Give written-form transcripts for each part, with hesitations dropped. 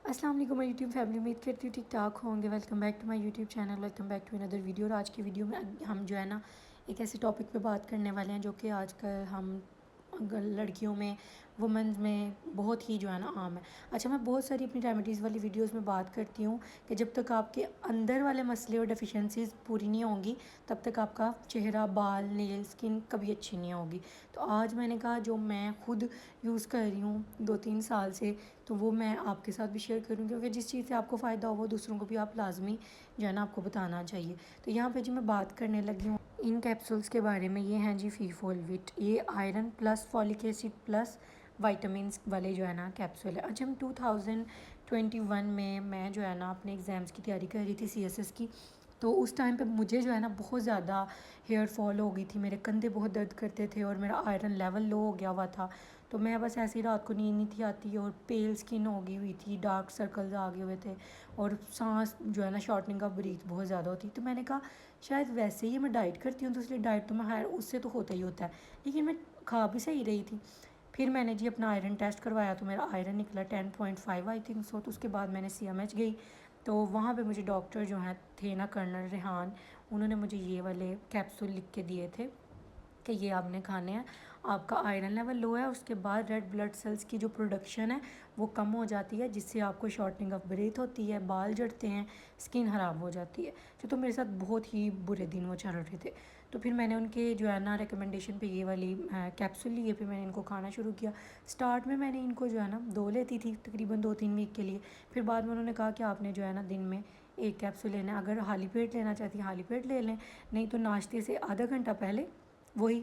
अस्सलाम वालेकुम my YouTube family. उम्मीद करती हूँ ठीक ठाक होंगे। Welcome back to my YouTube channel, welcome back to another video. और आज की वीडियो में हम जो है ना एक ऐसे टॉपिक पे बात करने वाले हैं जो कि आजकल हम लड़कियों में, वुमेंस में बहुत ही जो है ना आम है। अच्छा, मैं बहुत सारी अपनी रेमेडीज़ वाली वीडियोस में बात करती हूँ कि जब तक आपके अंदर वाले मसले और डेफिशिएंसीज पूरी नहीं होंगी तब तक आपका चेहरा, बाल, नेल, स्किन कभी अच्छी नहीं होगी। तो आज मैंने कहा जो मैं खुद यूज़ कर रही हूँ 2-3 साल से, तो वो मैं आपके साथ भी शेयर करूँगी, क्योंकि जिस चीज़ से आपको फ़ायदा हो वो दूसरों को भी आप लाजमी जो है ना आपको बताना चाहिए। तो यहाँ पे जी मैं बात करने लगी हूँ इन कैप्सूल्स के बारे में। ये हैं जी फीफोलविट, ये iron plus folic acid plus vitamins वाले जो है ना कैप्सूल है। अच्छा, हम 2021 में मैं जो है ना अपने एग्ज़ाम्स की तैयारी कर रही थी CSS की। तो उस टाइम पे मुझे जो है ना बहुत ज़्यादा हेयर फॉल हो गई थी, मेरे कंधे बहुत दर्द करते थे और मेरा आयरन लेवल लो हो गया हुआ था। तो मैं बस ऐसी रात को नींद नहीं थी आती और पेल स्किन हो गई हुई थी, डार्क सर्कल्स आ गए हुए थे और सांस जो है ना शॉर्टनिंग ऑफ ब्रीथ बहुत ज़्यादा होती। तो मैंने कहा शायद वैसे ही मैं डाइट करती हूँ तो इसलिए डाइट तो मैं खैर उससे तो होता ही होता है, लेकिन मैं खा भी सही रही थी। फिर मैंने जी अपना आयरन टेस्ट करवाया तो मेरा आयरन निकला 10.5 आई थिंक सो। तो उसके बाद मैंने CMH गई, तो वहाँ पे मुझे डॉक्टर जो हैं थे ना, कर्नल रेहान, उन्होंने मुझे ये वाले कैप्सूल लिख के दिए थे कि ये आपने खाने हैं। आपका आयरन लेवल लो है, उसके बाद रेड ब्लड सेल्स की जो प्रोडक्शन है वो कम हो जाती है, जिससे आपको शॉर्टनिंग ऑफ ब्रेथ होती है, बाल झड़ते हैं, स्किन ख़राब हो जाती है। तो मेरे साथ बहुत ही बुरे दिन वो चल रहे थे। तो फिर मैंने उनके जो है ना रिकमेंडेशन पे ये वाली कैप्सूल लिए, फिर मैंने इनको खाना शुरू किया। स्टार्ट में मैंने इनको जो है ना 2 लेती थी तकरीबन 2-3 वीक के लिए। फिर बाद में उन्होंने कहा कि आपने जो है ना दिन में 1 कैप्सूल लेना है। अगर खाली पेट लेना चाहती हैं खाली पेट ले लें, नहीं तो नाश्ते से आधा घंटा पहले वही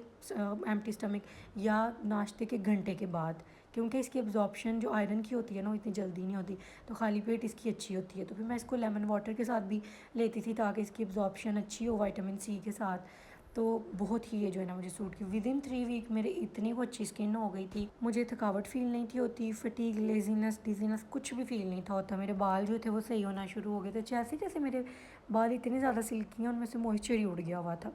एम्प्टी स्टमक, या नाश्ते के घंटे के बाद, क्योंकि इसकी एब्जॉर्प्शन जो आयरन की होती है ना वो इतनी जल्दी नहीं होती, तो खाली पेट इसकी अच्छी होती है। तो फिर मैं इसको लेमन वाटर के साथ भी लेती थी ताकि इसकी एब्जॉर्प्शन अच्छी हो विटामिन C के साथ। तो बहुत ही ये जो है ना मुझे सूट की। विदिन 3 वीक मेरे इतनी वो अच्छी स्किन हो गई थी, मुझे थकावट फील नहीं थी होती, फटीग, लेजीनेस, डिजीनेस कुछ भी फील नहीं था होता। मेरे बाल जो थे वो सही होना शुरू हो गए थे, जैसे जैसे मेरे बाल इतने ज़्यादा सिल्की हैं उनमें से मॉइस्चर ही उड़ गया हुआ था।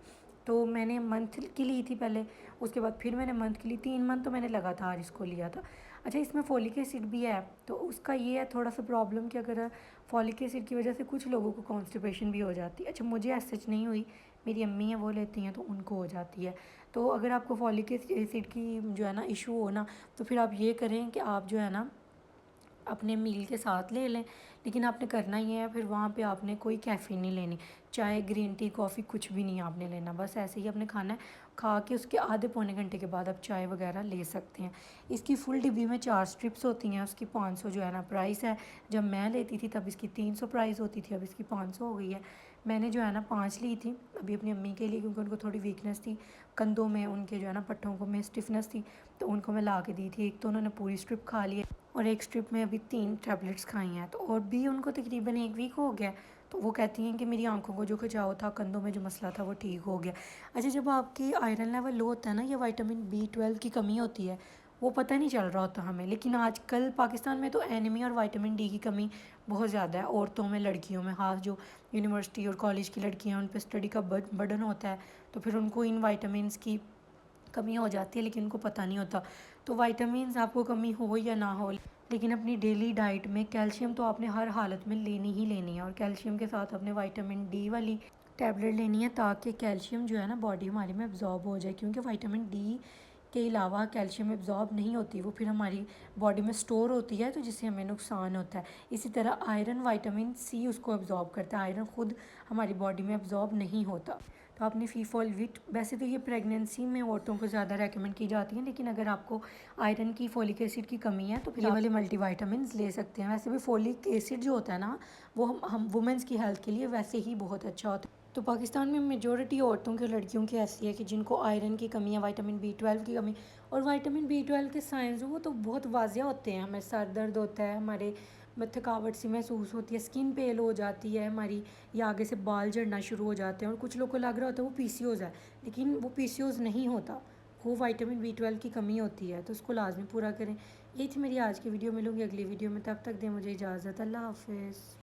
तो मैंने मंथ की ली थी पहले, उसके बाद फिर मैंने मंथ की ली, 3 मंथ तो मैंने लगातार इसको लिया था। अच्छा, इसमें फॉलिक एसिड भी है, तो उसका ये है थोड़ा सा प्रॉब्लम कि अगर फॉलिक एसिड की वजह से कुछ लोगों को कॉन्स्टिपेशन भी हो जाती है। अच्छा, मुझे ऐसा सच नहीं हुई, मेरी अम्मी है वो लेती हैं तो उनको हो जाती है। तो अगर आपको फॉलिक एसिड की जो है ना इशू हो ना, तो फिर आप ये करें कि आप जो है ना अपने मील के साथ ले लें, लेकिन आपने करना ही है फिर वहाँ पे आपने कोई कैफ़ीन नहीं लेनी, चाय, ग्रीन टी, कॉफ़ी कुछ भी नहीं आपने लेना, बस ऐसे ही आपने खाना है। खा के उसके आधे पौने घंटे के बाद आप चाय वगैरह ले सकते हैं। इसकी फुल डिब्बी में 4 स्ट्रिप्स होती हैं, उसकी 500 जो है ना प्राइस है। जब मैं लेती थी तब इसकी 300 प्राइस होती थी, अब इसकी 500 हो गई है। मैंने जो है ना 5 ली थी अभी अपनी अम्मी के लिए, क्योंकि उनको थोड़ी वीकनेस थी कंधों में, उनके जो है ना पट्टों को में स्टिफनेस थी, तो उनको मैं ला के दी थी। एक तो उन्होंने पूरी स्ट्रिप खा ली और एक स्ट्रिप में अभी 3 टैबलेट्स खाई हैं, तो और भी उनको तकरीबन 1 वीक हो गया। तो वो कहती हैं कि मेरी आंखों को जो खिंचाव था, कंधों में जो मसला था वो ठीक हो गया। अच्छा, जब आपकी आयरन लेवल लो होता है ना या विटामिन B12 की कमी होती है, वो पता नहीं चल रहा होता हमें, लेकिन आजकल पाकिस्तान में तो एनीमिया और विटामिन D की कमी बहुत ज़्यादा है, औरतों में, लड़कियों में, ख़ास जो यूनिवर्सिटी और कॉलेज की लड़कियाँ हैं उन पर स्टडी का बर्डन होता है, तो फिर उनको इन वाइटामस की कमी हो जाती है, लेकिन उनको पता नहीं होता। तो वाइटामस आपको कमी हो या ना हो, लेकिन अपनी डेली डाइट में कैल्शियम तो आपने हर हालत में लेनी ही लेनी है, और कैल्शियम के साथ अपने विटामिन D वाली टैबलेट लेनी है ताकि कैल्शियम जो है ना बॉडी हमारी में अब्जॉर्ब हो जाए, क्योंकि विटामिन D के अलावा कैल्शियम एब्जॉर्ब नहीं होती, वो फिर हमारी बॉडी में स्टोर होती है, तो जिससे हमें नुकसान होता है। इसी तरह आयरन, विटामिन C उसको एब्जॉर्ब करता है, आयरन खुद हमारी बॉडी में एब्जॉर्ब नहीं होता। तो आपने फीफोलविट, वैसे तो ये प्रेगनेंसी में औरतों को ज़्यादा रेकमेंड की जाती है, लेकिन अगर आपको आयरन की, फॉलिक एसिड की कमी है तो फिर ये वाले मल्टीविटामिन्स ले सकते हैं। वैसे भी फॉलिक एसिड जो होता है ना वो हम वुमेंस की हेल्थ के लिए वैसे ही बहुत अच्छा होता है। तो पाकिस्तान में मेजॉरिटी औरतों की, लड़कियों की ऐसी है कि जिनको आयरन की कमी है, विटामिन B12 की कमी, और विटामिन B12 के साइंस वो तो बहुत वाजिया होते हैं। हमें सर दर्द होता है, हमारे में थकावट सी महसूस होती है, स्किन पेल हो जाती है हमारी, या आगे से बाल झड़ना शुरू हो जाते हैं, और कुछ लोग को लग रहा होता है वो PCOS है, लेकिन वो PCOS नहीं होता, वो विटामिन B12 की कमी होती है, तो उसको लाजमी पूरा करें। यही थी मेरी आज की वीडियो, मिलूंगी अगली वीडियो में, तब तक दें मुझे इजाज़त, अल्लाह हाफिज़।